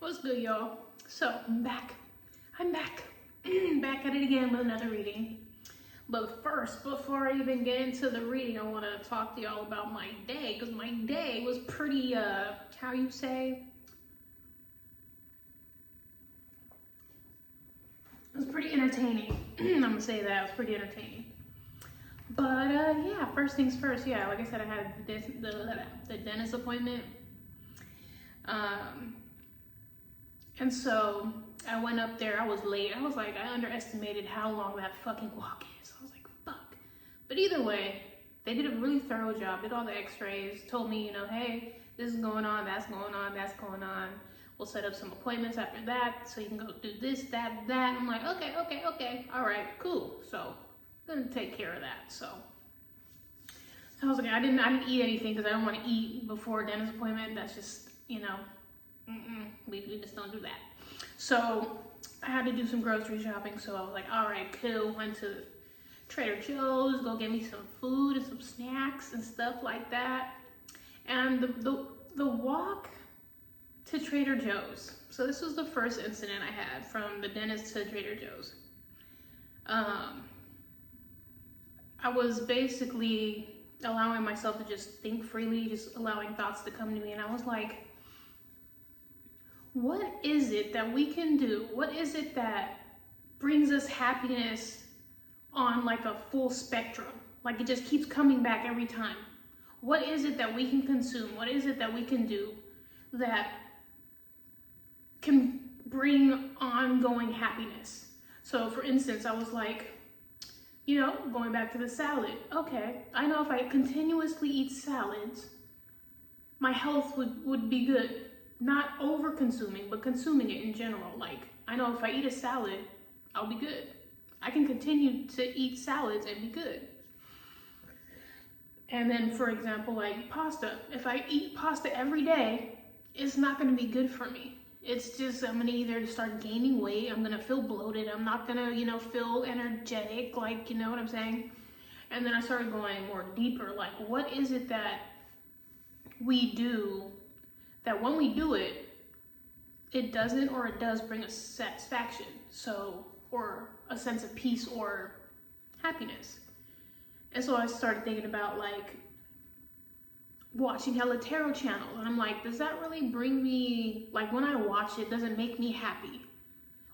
What's good, y'all? So I'm back back at it again with another reading. But first, before I even get into the reading, I want to talk to y'all about my day, because my day was pretty how you say, it was pretty entertaining. I'm gonna say that it was pretty entertaining. But yeah, first things first. Yeah, like I said, I had the dentist appointment. And so I went up there. I was late. I was like, I underestimated how long that fucking walk is. I was like, fuck. But either way, they did a really thorough job. Did all the x-rays, told me, you know, hey, this is going on, that's going on, that's going on. We'll set up some appointments after that so you can go do this, that, that. I'm like, okay. All right, cool. So I'm gonna take care of that. So I was like, I didn't eat anything because I don't want to eat before a dentist appointment. That's just, you know, we just don't do that. So I had to do some grocery shopping. So I was like, all right, cool. Went to Trader Joe's, go get me some food and some snacks and stuff like that. And the walk to Trader Joe's. So this was the first incident I had from the dentist to Trader Joe's. I was basically allowing myself to just think freely, just allowing thoughts to come to me. And I was like, what is it that we can do? What is it that brings us happiness on like a full spectrum? Like it just keeps coming back every time. What is it that we can consume? What is it that we can do that can bring ongoing happiness? So for instance, I was like, you know, going back to the salad. Okay, I know if I continuously eat salads, my health would be good. Not over consuming, but consuming it in general. Like, I know if I eat a salad, I'll be good. I can continue to eat salads and be good. And then, for example, like pasta. If I eat pasta every day, it's not gonna be good for me. It's just, I'm gonna either start gaining weight, I'm gonna feel bloated, I'm not gonna, you know, feel energetic, like, you know what I'm saying? And then I started going more deeper, like, what is it that we do that when we do it, it doesn't or it does bring us satisfaction, so, or a sense of peace or happiness. And so I started thinking about like watching hella tarot channels, and I'm like, does that really bring me, like when I watch it, does it make me happy?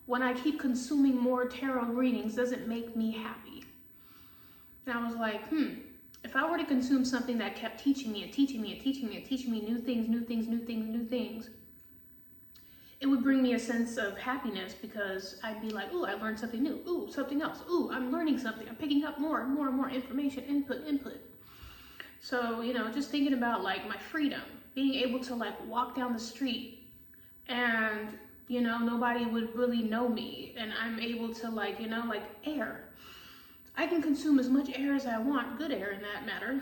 When I keep consuming more tarot readings, does it make me happy? And I was like, if I were to consume something that kept teaching me new things, it would bring me a sense of happiness, because I'd be like, ooh, I learned something new. Ooh, something else. Ooh, I'm learning something. I'm picking up more and more information, input. So, you know, just thinking about like my freedom, being able to like walk down the street and, you know, nobody would really know me, and I'm able to like, you know, like air. I can consume as much air as I want, good air in that matter,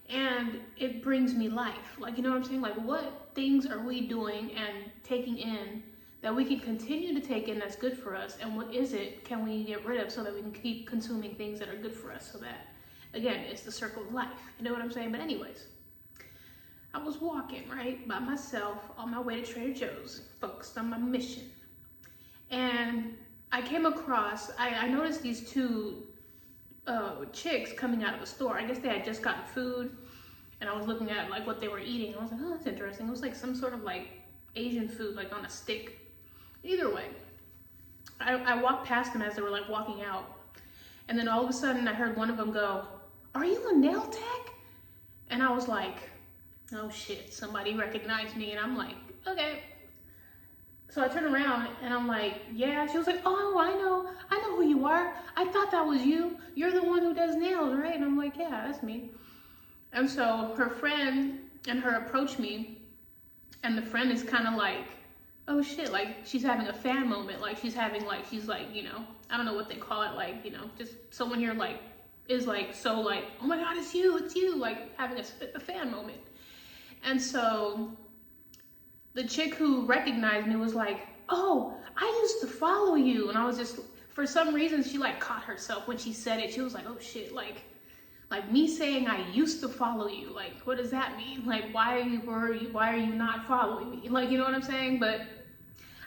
and it brings me life. Like, you know what I'm saying? Like, what things are we doing and taking in that we can continue to take in that's good for us, and what is it can we get rid of so that we can keep consuming things that are good for us, so that, again, it's the circle of life. You know what I'm saying? But anyways, I was walking, right, by myself on my way to Trader Joe's, focused on my mission. And I came across, I noticed these two chicks coming out of a store. I guess they had just gotten food, and I was looking at like what they were eating. I was like, oh, that's interesting. It was like some sort of like Asian food, like on a stick. Either way, I walked past them as they were like walking out, and then all of a sudden I heard one of them go, "Are you a nail tech?" And I was like, oh shit, somebody recognized me. And I'm like, okay. So I turned around and I'm like, yeah. She was like, oh, I know who you are. I thought that was you. You're the one who does nails, right? And I'm like, yeah, that's me. And so her friend and her approached me, and the friend is kind of like, oh shit, like she's having a fan moment. Like she's like, you know, I don't know what they call it. Like, you know, just someone here like is like, so like, oh my God, it's you, like having a fan moment. And so the chick who recognized me was like, oh, I used to follow you. And I was just, for some reason, she like caught herself when she said it. She was like, oh shit, like me saying I used to follow you. Like, what does that mean? Like, why are you not following me? Like, you know what I'm saying? But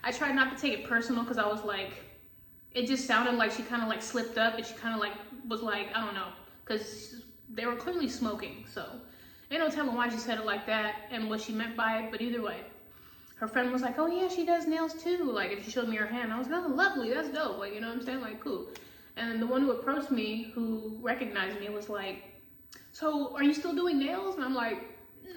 I tried not to take it personal because I was like, it just sounded like she kind of like slipped up and she kind of like was like, I don't know, because they were clearly smoking. So ain't no telling why she said it like that and what she meant by it. But either way, her friend was like, oh yeah, she does nails too. Like, and she showed me her hand. I was like, oh, lovely, that's dope. Like, you know what I'm saying? Like, cool. And the one who approached me, who recognized me, was like, so are you still doing nails? And I'm like,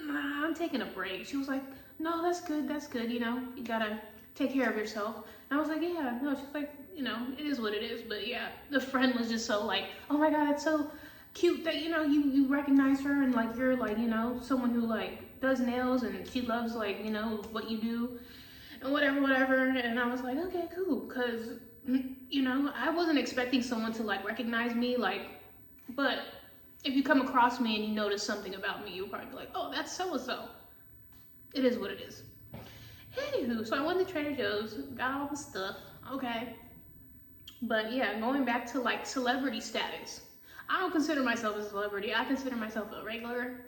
nah, I'm taking a break. She was like, no, that's good, you know, you gotta take care of yourself. And I was like, yeah, no, she's like, you know, it is what it is. But yeah, the friend was just so like, oh my God, it's so cute that, you know, you recognize her and like, you're like, you know, someone who like does nails and she loves like, you know, what you do and whatever. And I was like, okay, cool. Cause, you know, I wasn't expecting someone to like recognize me, like, but if you come across me and you notice something about me, you'll probably be like, oh, that's so-and-so. It is what it is. Anywho, so I went to Trader Joe's, got all the stuff, okay. But yeah, going back to like celebrity status. I don't consider myself a celebrity. I consider myself a regular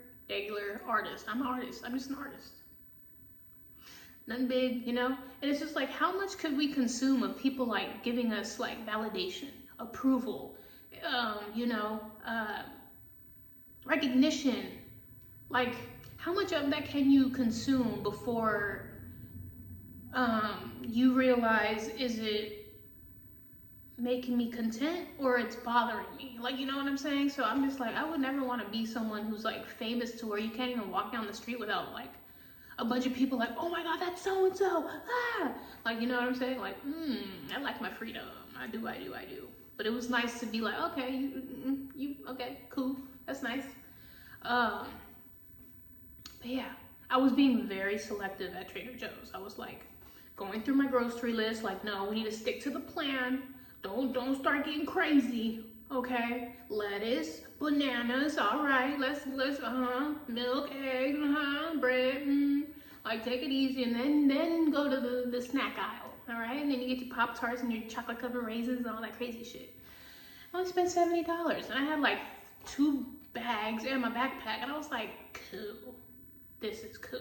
artist. I'm an artist. I'm just an artist. Nothing big, you know? And it's just like, how much could we consume of people like giving us like validation, approval, you know, recognition? Like, how much of that can you consume before you realize, is it making me content or it's bothering me? Like, you know what I'm saying? So I'm just like, I would never want to be someone who's like famous to where you can't even walk down the street without like a bunch of people like, oh my God, that's so-and-so, ah! Like, you know what I'm saying? Like, I like my freedom. I do. But it was nice to be like, okay, you okay, cool, that's nice. But yeah, I was being very selective at Trader Joe's. I was like going through my grocery list, like, no, we need to stick to the plan. Don't start getting crazy, okay? Lettuce, bananas, all right, let's milk, eggs, bread, like take it easy, and then go to the snack aisle, all right? And then you get your Pop-Tarts and your chocolate covered raisins and all that crazy shit. I only spent $70, and I had like 2 bags and my backpack, and I was like, cool, this is cool.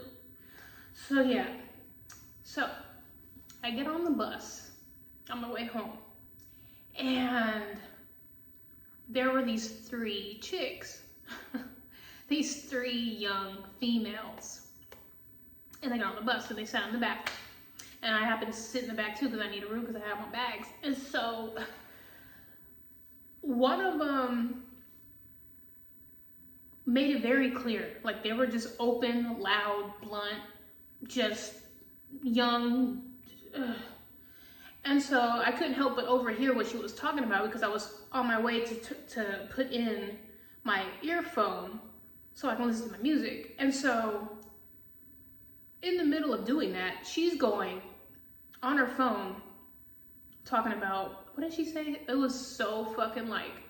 So yeah, so I get on the bus on my way home, and there were these 3 chicks, these 3 young females, and they got on the bus, and they sat in the back, and I happened to sit in the back too because I need a room because I have my bags. And so one of them made it very clear, like they were just open, loud, blunt, just young. And so I couldn't help but overhear what she was talking about because I was on my way to put in my earphone so I can listen to my music. And so in the middle of doing that, she's going on her phone talking about, what did she say? It was so fucking like,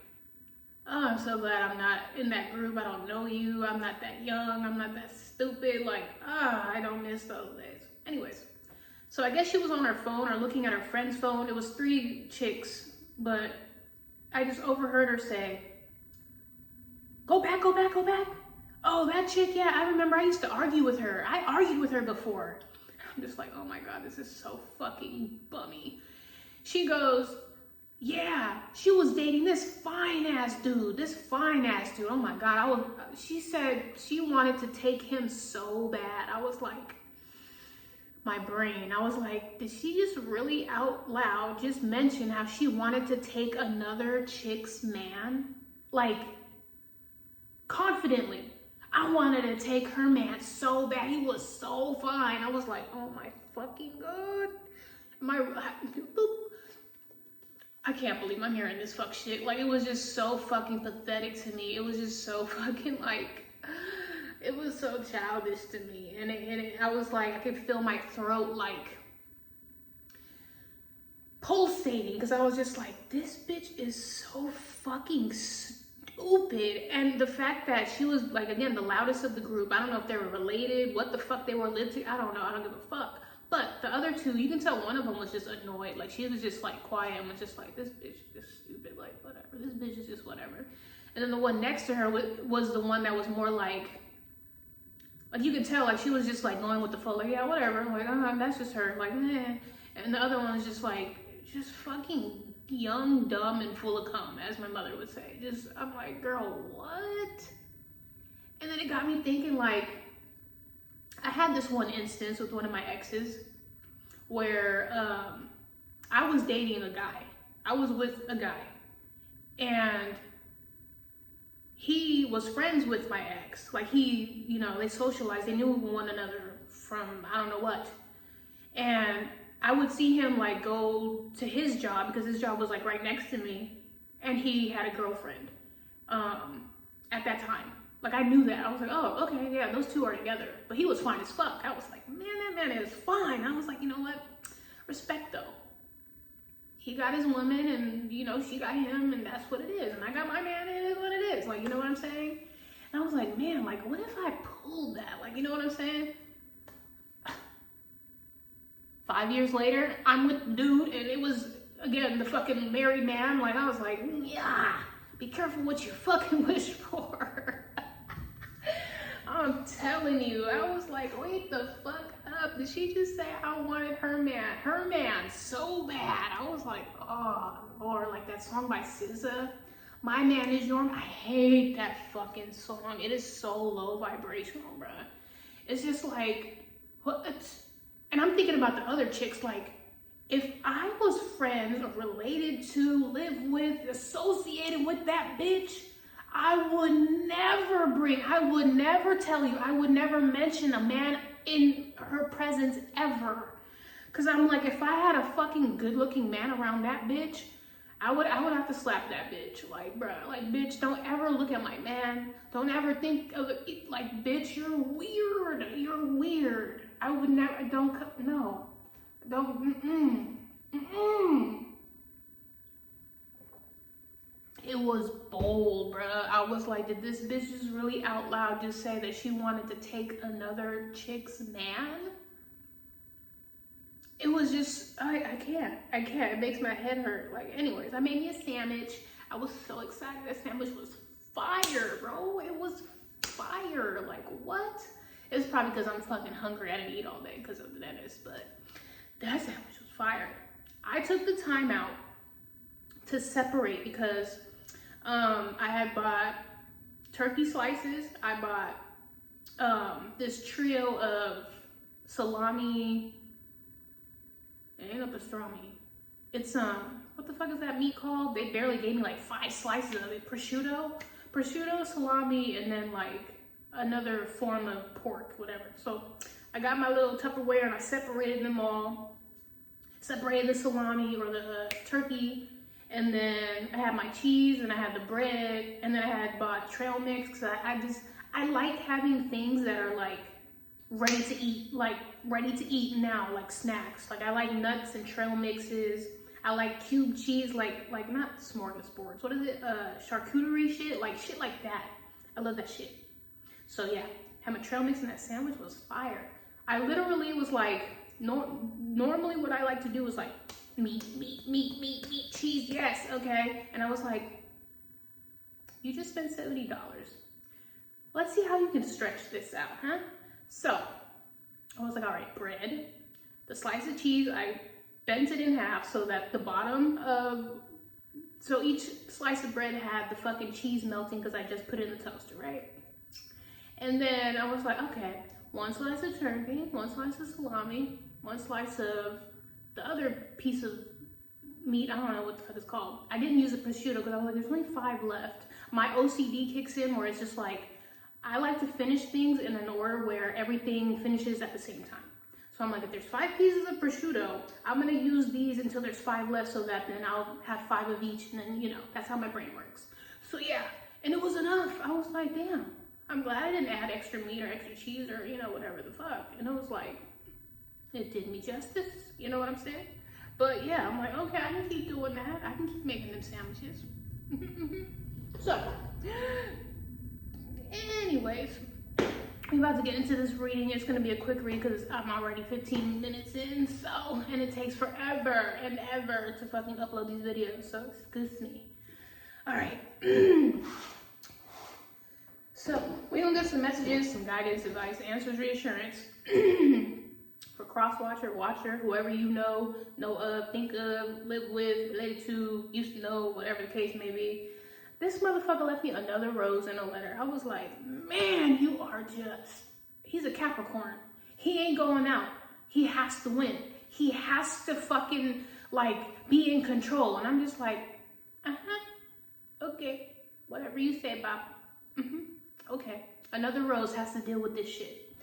oh, I'm so glad I'm not in that group. I don't know you. I'm not that young. I'm not that stupid. Like, I don't miss those days. Anyways. So I guess she was on her phone or looking at her friend's phone. It was 3 chicks, but I just overheard her say, go back. Oh, that chick, yeah, I remember I used to argue with her. I argued with her before. I'm just like, oh my God, this is so fucking bummy. She goes, yeah, she was dating this fine ass dude. Oh my God, she said she wanted to take him so bad. I was like, my brain, I was like, did she just really out loud just mention how she wanted to take another chick's man? Like, confidently. I wanted to take her man so bad. He was so fine. I was like, oh my fucking God. I can't believe I'm hearing this fuck shit. Like, it was just so fucking pathetic to me. It was just so fucking like, it was so childish to me. And I was like, I could feel my throat like pulsating because I was just like, this bitch is so fucking stupid. And the fact that she was like, again, the loudest of the group, I don't know if they were related, what the fuck they were lip to, I don't know, I don't give a fuck. But the other 2, you can tell one of them was just annoyed. Like, she was just like quiet and was just like, this bitch is stupid, like whatever, this bitch is just whatever. And then the one next to her was the one that was more like Like, you could tell, like, she was just, like, going with the flow, like, yeah, whatever, like, that's just her, like, eh. And the other one was just, like, just fucking young, dumb, and full of cum, as my mother would say. Just, I'm like, girl, what? And then it got me thinking, like, I had this one instance with one of my exes where I was dating a guy. I was with a guy, and he was friends with my ex. Like, he, you know, they socialized, they knew one another from I don't know what. And I would see him, like, go to his job because his job was, like, right next to me, and he had a girlfriend at that time. Like, I knew that. I was like, oh, okay, yeah, those two are together. But he was fine as fuck. I was like, man, that man is fine. I was like, you know what? Respect, though. He got his woman, and, you know, she got him, and that's what it is. And I got my man, and it is what it is. Like, you know what I'm saying? And I was like, man, like, what if I pulled that? Like, you know what I'm saying? 5 years later, I'm with the dude, and it was, again, the fucking married man. Like, I was like, yeah, be careful what you fucking wish for. I'm telling you, I was like, wait the fuck up. Did she just say I wanted her man? Her man so bad. I was like, oh, Lord, like that song by SZA, My Man Is Your Man. I hate that fucking song. It is so low vibrational, bruh. It's just like, what? And I'm thinking about the other chicks, like, if I was friends or related to, live with, associated with that bitch, I would never tell you, I would never mention a man in her presence ever. Cause I'm like, if I had a fucking good looking man around that bitch, I would have to slap that bitch. Like, bruh, like, bitch, don't ever look at my man. Don't ever think of it, like, bitch, you're weird. You're weird. I would never, no. It was bold, bruh. I was like, did this bitch just really out loud just say that she wanted to take another chick's man? It was just, I can't. It makes my head hurt. Like, anyways, I made me a sandwich. I was so excited. That sandwich was fire, bro. It was fire. Like, what? It's probably because I'm fucking hungry. I didn't eat all day because of the dentist, but that sandwich was fire. I took the time out to separate because I had bought turkey slices. I bought this trio of salami. It ain't no pastrami. It's what the fuck is that meat called? They barely gave me like 5 slices of it. Prosciutto, salami, and then like another form of pork, whatever. So I got my little Tupperware and I separated them all. Separated the salami or the turkey, and then I had my cheese and I had the bread, and then I had bought trail mix because I like having things that are like ready to eat now, like snacks. Like, I like nuts and trail mixes. I like cube cheese, like not smorgasbords. What is it? Charcuterie shit, like that. I love that shit. So yeah, having trail mix and that sandwich was fire. I literally was like, normally what I like to do is like meat, cheese, yes, okay. And I was like, you just spent $70. Let's see how you can stretch this out, huh? So I was like, all right, bread, the slice of cheese, I bent it in half so that the bottom of, so each slice of bread had the fucking cheese melting because I just put it in the toaster, right? And then I was like, okay, 1 slice of turkey, 1 slice of salami, 1 slice of the other piece of meat. I don't know what the fuck it's called. I didn't use the prosciutto because I was like, there's only 5 left. My OCD kicks in where it's just like, I like to finish things in an order where everything finishes at the same time. So I'm like, if there's 5 pieces of prosciutto, I'm gonna use these until there's 5 left so that then I'll have 5 of each, and then, you know, that's how my brain works. So yeah, and it was enough. I was like, damn, I'm glad I didn't add extra meat or extra cheese or, you know, whatever the fuck. And it was like, it did me justice, you know what I'm saying? But yeah, I'm like, okay, I can keep doing that. I can keep making them sandwiches. So, anyways, I'm about to get into this reading. It's going to be a quick read because I'm already 15 minutes in, so, and it takes forever and ever to fucking upload these videos, so excuse me. All right. So we're gonna get some messages, some guidance, advice, answers, reassurance for cross-watcher, watcher, whoever you know of, think of, live with, related to, used to know, whatever the case may be. This motherfucker left me another rose in a letter. I was like, man, you are just, he's a Capricorn. He ain't going out. He has to win. He has to fucking like be in control. And I'm just like, okay, whatever you say about, okay. Another rose has to deal with this shit.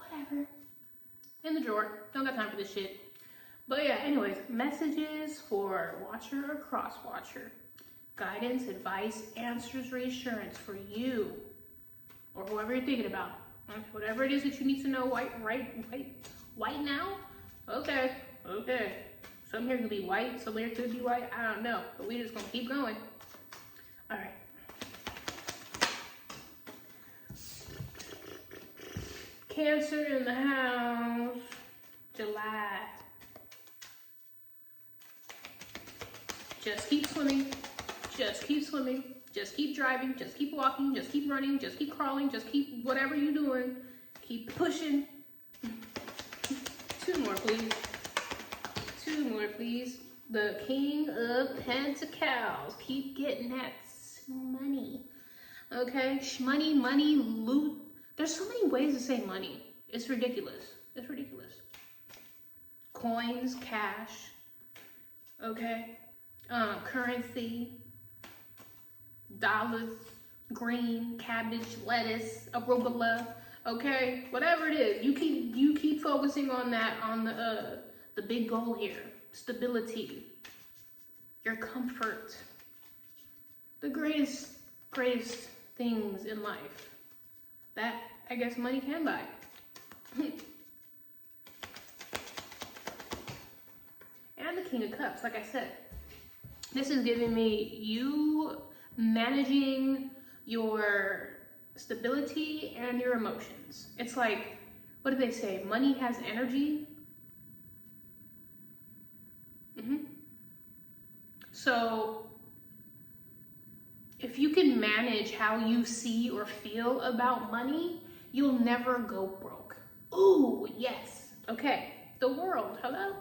Whatever. In the drawer. Don't got time for this shit. But yeah, anyways, messages for watcher or cross-watcher. Guidance, advice, answers, reassurance for you or whoever you're thinking about. Whatever it is that you need to know right now. Okay. Some here could be white, some here could be white. I don't know, but we're just gonna keep going. All right. Cancer in the house, July. Just keep swimming. Just keep swimming, just keep driving, just keep walking, just keep running, just keep crawling, just keep whatever you're doing. Keep pushing. Two more, please. Two more, please. The King of Pentacles. Keep getting that money. Okay? Money, loot. There's so many ways to say money. It's ridiculous. It's ridiculous. Coins, cash. Okay? Currency. Dollars, green, cabbage, lettuce, arugula, okay, whatever it is, you keep focusing on that, on the big goal here, stability, your comfort, the greatest things in life that I guess money can buy. And the King of Cups, like I said, this is giving me you managing your stability and your emotions. It's like, what do they say? Money has energy. So if you can manage how you see or feel about money, you'll never go broke. Ooh, yes. Okay. The world. Hello?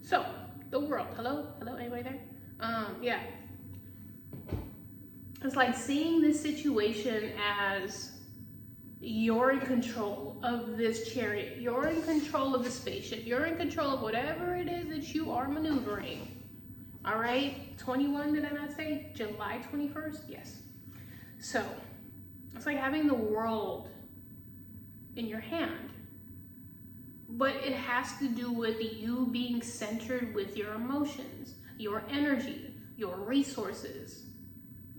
So, the world. Hello? Anybody there? Yeah. It's like seeing this situation as you're in control of this chariot. You're in control of the spaceship. You're in control of whatever it is that you are maneuvering. All right? 21, did I not say? July 21st? Yes. So, it's like having the world in your hand. But it has to do with you being centered with your emotions, your energy, your resources.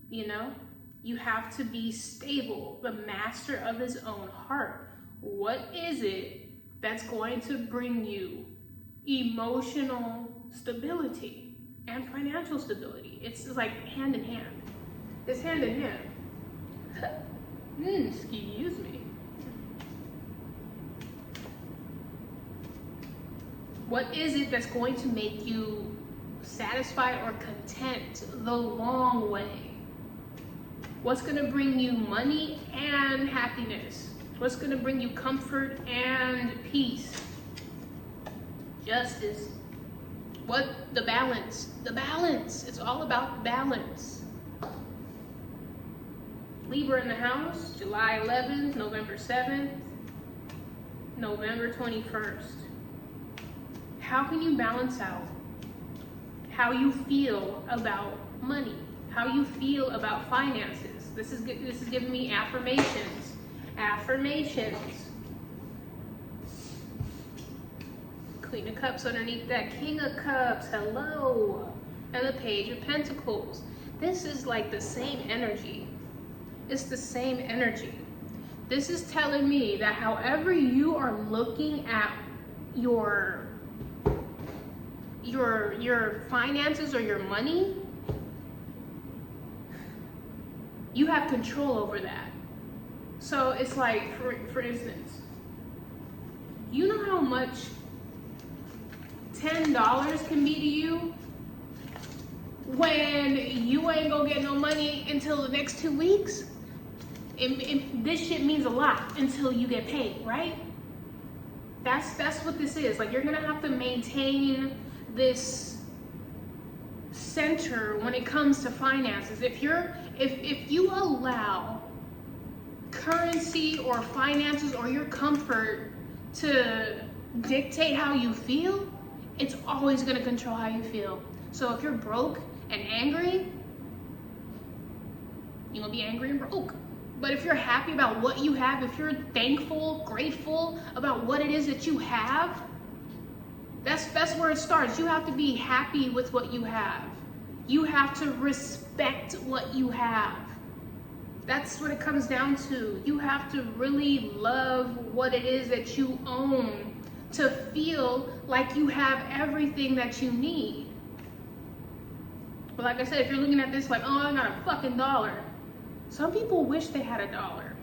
You know, you have to be stable, the master of his own heart. What is it that's going to bring you emotional stability and financial stability? It's like hand in hand. It's hand in hand. Excuse me. What is it that's going to make you satisfied or content the long way? What's going to bring you money and happiness? What's going to bring you comfort and peace? Justice. What? The balance. The balance. It's all about balance. Libra in the house, July 11th, November 7th, November 21st. How can you balance out how you feel about money? How you feel about finances? This is giving me affirmations. Affirmations. Queen of Cups underneath that. King of Cups. Hello. And the Page of Pentacles. This is like the same energy. It's the same energy. This is telling me that however you are looking at your finances or your money, you have control over that. So it's like, for instance, you know how much $10 can be to you? when you ain't gonna get no money until the next 2 weeks. This shit means a lot until you get paid, right? That's what this is. Like, you're gonna have to maintain this center when it comes to finances. If you allow currency or finances or your comfort to dictate how you feel, it's always gonna control how you feel. So if you're broke and angry, you're gonna be angry and broke. But if you're happy about what you have, if you're thankful, grateful about what it is that you have, that's where it starts. You have to be happy with what you have. You have to respect what you have. That's what it comes down to. You have to really love what it is that you own to feel like you have everything that you need. But like I said, if you're looking at this like, oh, I got a fucking dollar. Some people wish they had a dollar.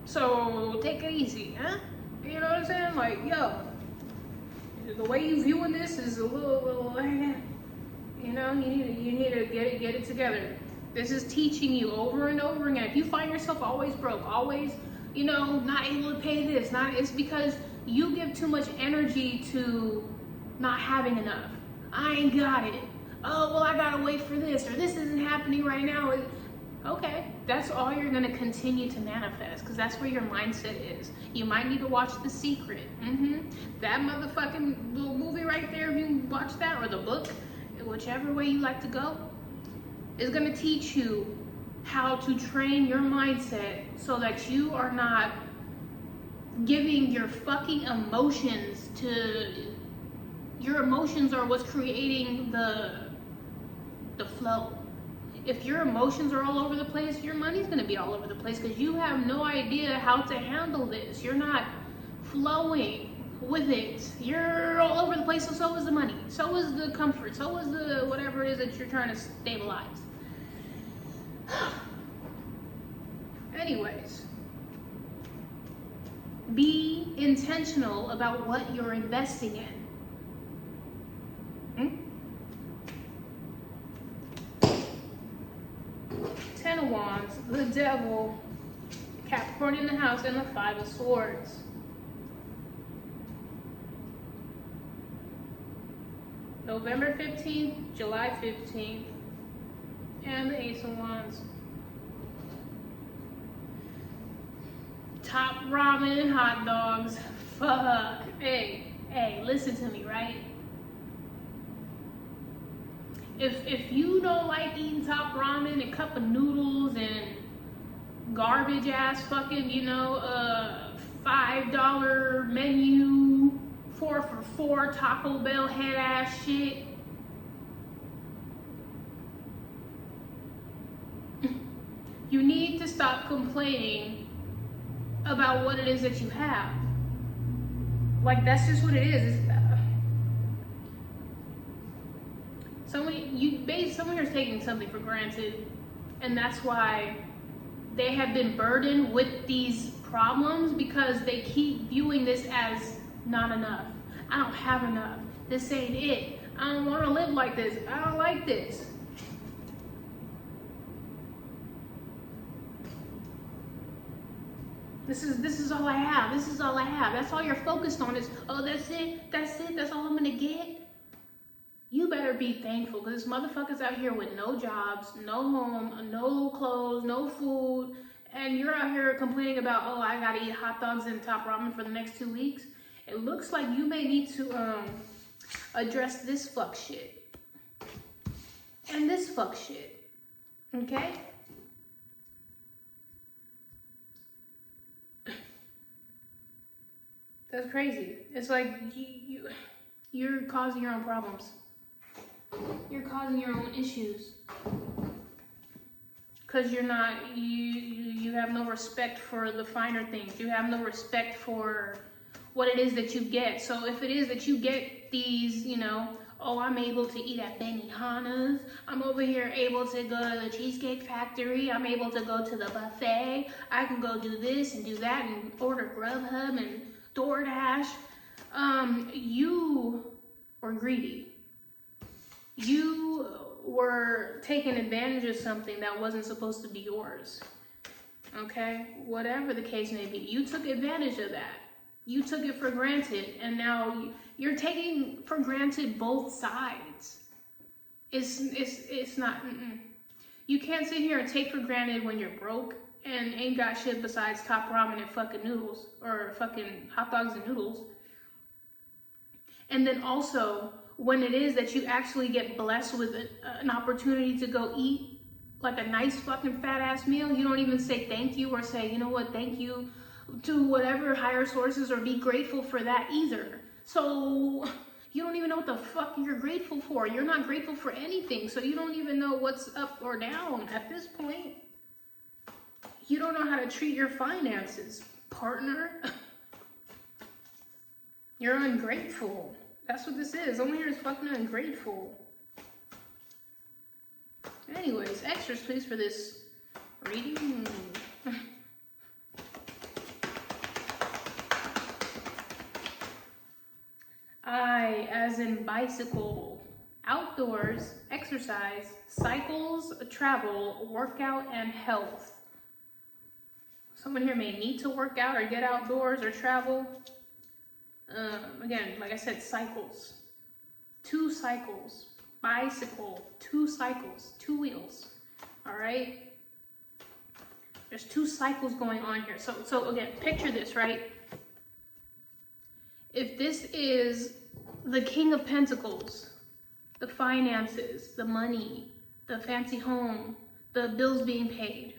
So take it easy, huh? You know what I'm saying? Like, yo, the way you viewing this is a little, you know, you need to get it together. This is teaching you over and over again. If you find yourself always broke, always, you know, not able to pay this, it's because you give too much energy to not having enough. I ain't got it. Oh, well, I gotta wait for this, or this isn't happening right now. Okay, that's all you're gonna continue to manifest, because that's where your mindset is. You might need to watch The Secret. That motherfucking little movie right there, if you watch that, or the book, whichever way you like to go, is gonna teach you how to train your mindset so that you are not giving your fucking emotions to, your emotions are what's creating the flow. If your emotions are all over the place, your money's gonna be all over the place because you have no idea how to handle this. You're not flowing with it. You're all over the place, so is the money. So is the comfort. So is the whatever it is that you're trying to stabilize. Anyways, be intentional about what you're investing in. 10 of Wands, the Devil, Capricorn in the house, and the 5 of Swords. November 15th, July 15th, and the Ace of Wands. Top ramen and hot dogs. Fuck. Hey, listen to me, right? If you don't like eating top ramen, a cup of noodles, and garbage ass fucking, you know, $5 menu, 4 for $4 Taco Bell head ass shit, you need to stop complaining about what it is that you have. Like, that's just what it is. Someone is taking something for granted, and that's why they have been burdened with these problems, because they keep viewing this as not enough. I don't have enough. This ain't it. I don't want to live like this. I don't like this. This is all I have. This is all I have. That's all you're focused on is, oh, that's it. That's all I'm gonna get. You better be thankful, because this motherfucker's out here with no jobs, no home, no clothes, no food, and you're out here complaining about, oh, I gotta eat hot dogs and top ramen for the next 2 weeks. It looks like you may need to address this fuck shit and this fuck shit. Okay? That's crazy. It's like you're causing your own problems. You're causing your own issues. Because you have no respect for the finer things. You have no respect for what it is that you get. So if it is that you get these, you know, oh, I'm able to eat at Benihana's, I'm over here able to go to the Cheesecake Factory, I'm able to go to the buffet, I can go do this and do that and order Grubhub and DoorDash. You are greedy. You were taking advantage of something that wasn't supposed to be yours. Okay? Whatever the case may be, you took advantage of that. You took it for granted, and now you're taking for granted both sides. It's not. You can't sit here and take for granted when you're broke and ain't got shit besides top ramen and fucking noodles, or fucking hot dogs and noodles. And then also, when it is that you actually get blessed with an opportunity to go eat like a nice fucking fat ass meal, you don't even say thank you or say, you know what, thank you to whatever higher sources, or be grateful for that either. So you don't even know what the fuck you're grateful for. You're not grateful for anything, so you don't even know what's up or down at this point. You don't know how to treat your finances, partner. You're ungrateful. That's what this is. Someone here is fucking ungrateful. Anyways, extras please for this reading. I, as in bicycle, outdoors, exercise, cycles, travel, workout, and health. Someone here may need to work out or get outdoors or travel. Again, like I said, cycles. 2 cycles. Bicycle. 2 cycles. 2 wheels. All right? There's 2 cycles going on here. So again, picture this, right? If this is the King of Pentacles, the finances, the money, the fancy home, the bills being paid,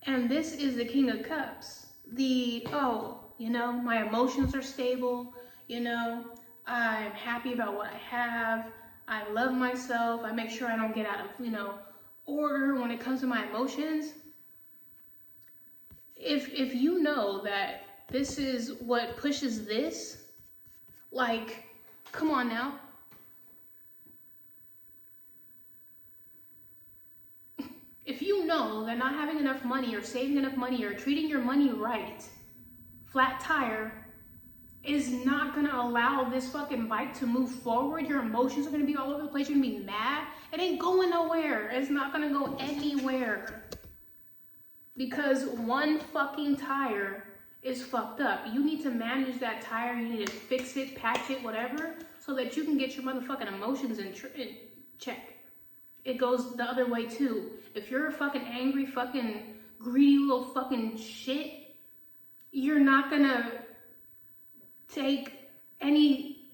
and this is the King of Cups, the, oh, you know, my emotions are stable, you know, I'm happy about what I have, I love myself, I make sure I don't get out of, you know, order when it comes to my emotions. If you know that this is what pushes this, like, come on now. If you know that not having enough money or saving enough money or treating your money right, flat tire, is not gonna allow this fucking bike to move forward, your emotions are gonna be all over the place, you're gonna be mad, it ain't going nowhere, it's not gonna go anywhere. Because one fucking tire is fucked up. You need to manage that tire, you need to fix it, patch it, whatever, so that you can get your motherfucking emotions in check. It goes the other way too. If you're a fucking angry, fucking greedy little fucking shit, you're not gonna take any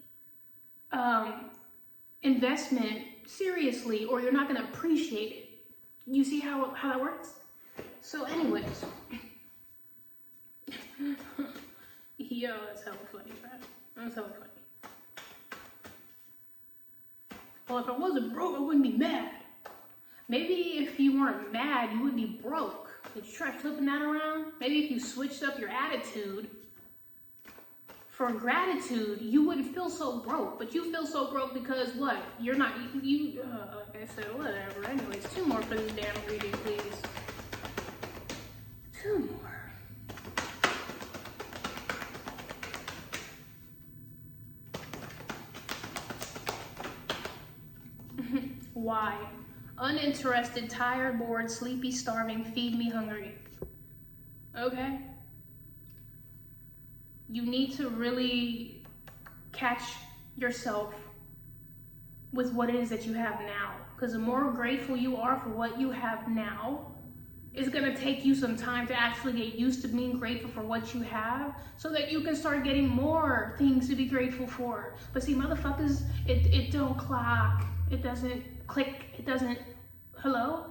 investment seriously, or you're not gonna appreciate it. You see how that works? So anyways, yo, that's hella funny, man. That's hella funny. Well, if I wasn't broke, I wouldn't be mad. Maybe if you weren't mad, you would be broke. Did you try flipping that around? Maybe if you switched up your attitude for gratitude, you wouldn't feel so broke. But you feel so broke because what? You're not, like I said, whatever. Anyways, 2 more for this damn reading, please. 2 more. Why? Uninterested, tired, bored, sleepy, starving, feed me hungry. Okay? You need to really catch yourself with what it is that you have now. Because the more grateful you are for what you have now, it's gonna take you some time to actually get used to being grateful for what you have, so that you can start getting more things to be grateful for. But see, motherfuckers, it don't clock. It doesn't click. It doesn't, hello?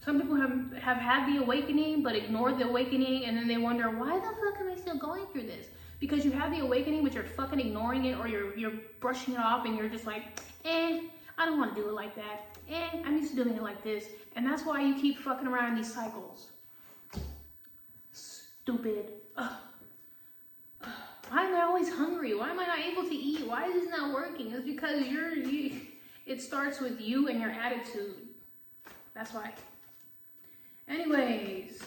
Some people have had the awakening, but ignored the awakening, and then they wonder, why the fuck am I still going through this? Because you have the awakening, but you're fucking ignoring it, or you're brushing it off, and you're just like, I don't want to do it like that. I'm used to doing it like this. And that's why you keep fucking around these cycles. Stupid. Why am I always hungry? Why am I not able to eat? Why is this not working? It's because it starts with you and your attitude. That's why. Anyways,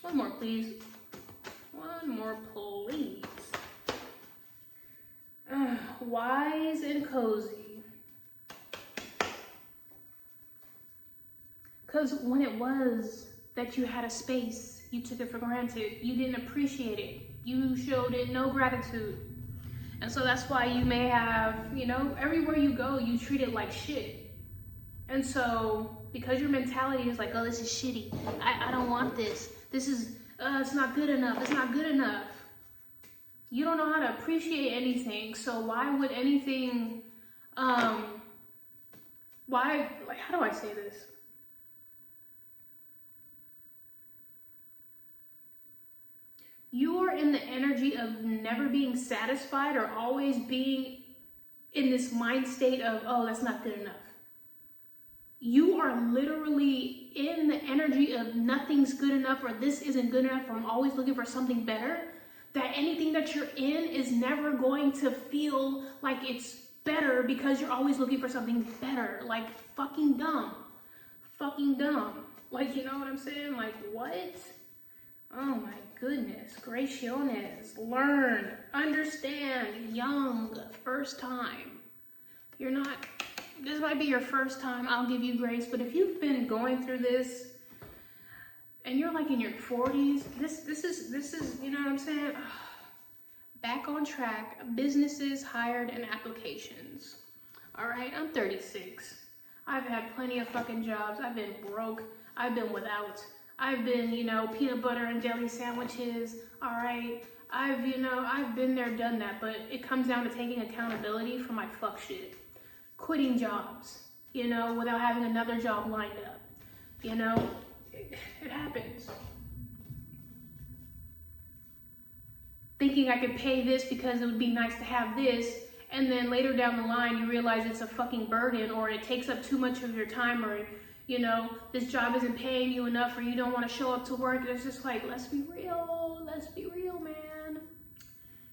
1 more, please. 1 more, please. Wise and cozy. Because when it was that you had a space, you took it for granted. You didn't appreciate it. You showed it no gratitude. And so that's why you may have, you know, everywhere you go, you treat it like shit. And so, because your mentality is like, oh, this is shitty. I don't want this. This is, it's not good enough. It's not good enough. You don't know how to appreciate anything. So why would anything, how do I say this? You are in the energy of never being satisfied or always being in this mind state of, oh, that's not good enough. You are literally in the energy of nothing's good enough, or this isn't good enough, or I'm always looking for something better. That anything that you're in is never going to feel like it's better because you're always looking for something better. Like fucking dumb. Fucking dumb. Like, you know what I'm saying? Like, what? Oh my goodness, gracious, learn, understand, young, first time. You're not, this might be your first time, I'll give you grace, but if you've been going through this and you're like in your 40s, this is, you know what I'm saying? Back on track, businesses, hired, and applications. All right, I'm 36. I've had plenty of fucking jobs. I've been broke. I've been without. I've been, you know, peanut butter and jelly sandwiches, all right? I've been there, done that, but it comes down to taking accountability for my fuck shit. Quitting jobs, you know, without having another job lined up, you know? It happens. Thinking I could pay this because it would be nice to have this, and then later down the line, you realize it's a fucking burden, or it takes up too much of your time, or you know, this job isn't paying you enough, or you don't want to show up to work. It's just like, let's be real, man.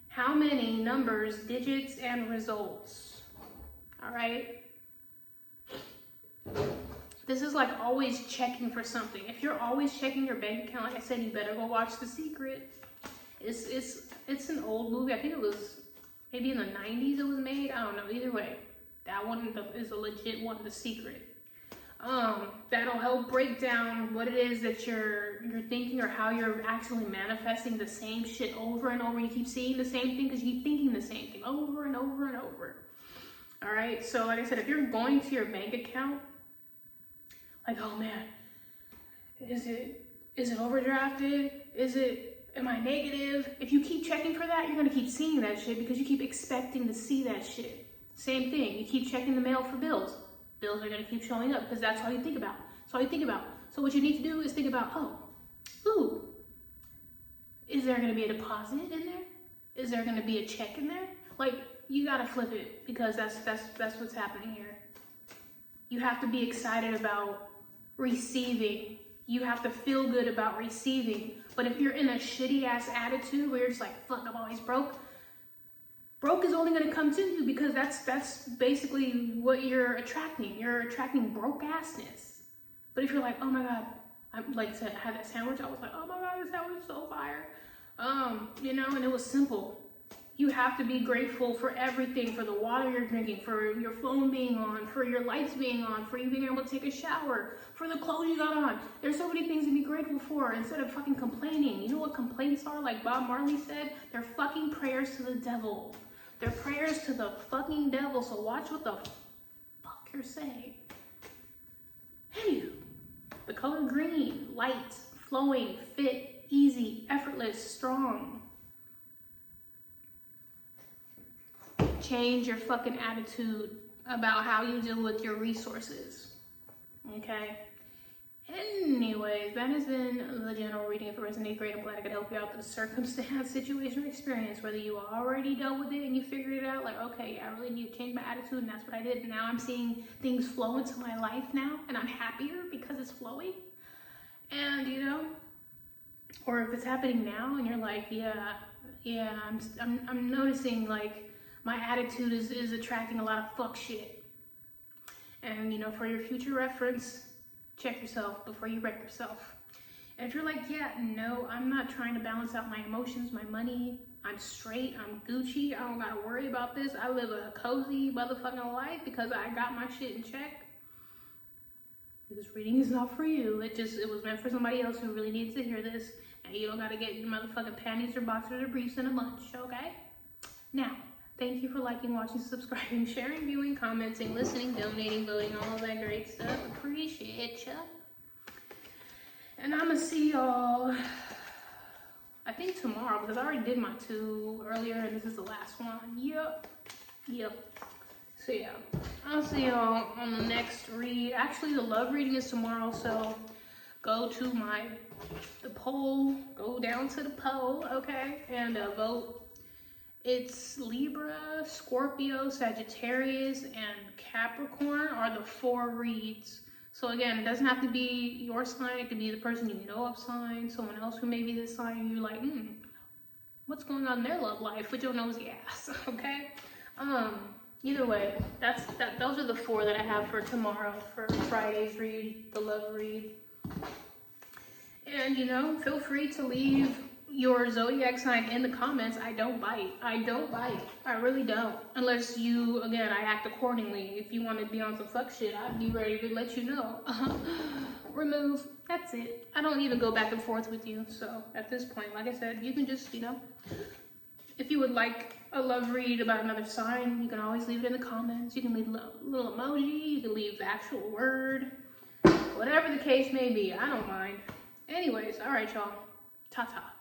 How many numbers, digits, and results? All right. This is like always checking for something. If you're always checking your bank account, like I said, you better go watch The Secret. It's an old movie. I think it was maybe in the 90s it was made. I don't know. Either way, that one is a legit one, The Secret. That'll help break down what it is that you're thinking, or how you're actually manifesting the same shit over and over. You keep seeing the same thing because you keep thinking the same thing over and over and over. All right. So like I said, if you're going to your bank account, like, oh man, is it overdrafted? Am I negative? If you keep checking for that, you're gonna keep seeing that shit because you keep expecting to see that shit. Same thing. You keep checking the mail for bills. Bills are going to keep showing up because that's all you think about. That's all you think about. So what you need to do is think about, is there going to be a deposit in there? Is there going to be a check in there? Like, you got to flip it, because that's what's happening here. You have to be excited about receiving. You have to feel good about receiving. But if you're in a shitty ass attitude where you're just like, fuck, I'm always broke. Broke is only going to come to you because that's basically what you're attracting. You're attracting broke assness. But if you're like, oh my God, I'd like to have that sandwich. I was like, oh my God, this sandwich is so fire. You know, and it was simple. You have to be grateful for everything, for the water you're drinking, for your phone being on, for your lights being on, for you being able to take a shower, for the clothes you got on. There's so many things to be grateful for instead of fucking complaining. You know what complaints are? Like Bob Marley said, they're fucking prayers to the devil. They're prayers to the fucking devil, so watch what the fuck you're saying. Hey, the color green, light, flowing, fit, easy, effortless, strong. Change your fucking attitude about how you deal with your resources, okay? Anyways, that has been the general reading. If it resonated, great. I'm glad I could help you out with the circumstance, situation, or experience. Whether you already dealt with it and you figured it out, like, okay, I really need to change my attitude, and that's what I did. And now I'm seeing things flow into my life now, and I'm happier because it's flowing. And, you know, or if it's happening now and you're like, yeah, I'm noticing, like, my attitude is attracting a lot of fuck shit. And, you know, for your future reference, check yourself before you wreck yourself. And if you're like, yeah, no, I'm not trying to balance out my emotions, my money, I'm straight, I'm Gucci, I don't gotta worry about this. I live a cozy motherfucking life because I got my shit in check. This reading is not for you. It was meant for somebody else who really needs to hear this. And you don't gotta get your motherfucking panties or boxers or briefs in a bunch, okay? Now, thank you for liking, watching, subscribing, sharing, viewing, commenting, listening, donating, voting, all of that great stuff. Appreciate ya. And I'm gonna see y'all, I think tomorrow, because I already did my 2 earlier and this is the last one. Yep. So yeah, I'll see y'all on the next read. Actually, the love reading is tomorrow, so go to the poll, go down to the poll, okay, and vote. It's Libra, Scorpio, Sagittarius, and Capricorn are the 4 reads. So again, it doesn't have to be your sign. It could be the person you know of sign, someone else who may be this sign, and you're like, what's going on in their love life with your nosy ass, okay? Either way, those are the 4 that I have for tomorrow, for Friday's read, the love read. And, you know, feel free to leave your zodiac sign in the comments. I don't bite. I really don't. Unless you, again, I act accordingly. If you want to be on some fuck shit, I'd be ready to let you know. Remove. That's it. I don't even go back and forth with you. So at this point, like I said, you can just, you know, if you would like a love read about another sign, you can always leave it in the comments. You can leave a little emoji. You can leave the actual word. Whatever the case may be, I don't mind. Anyways, all right, y'all. Ta-ta.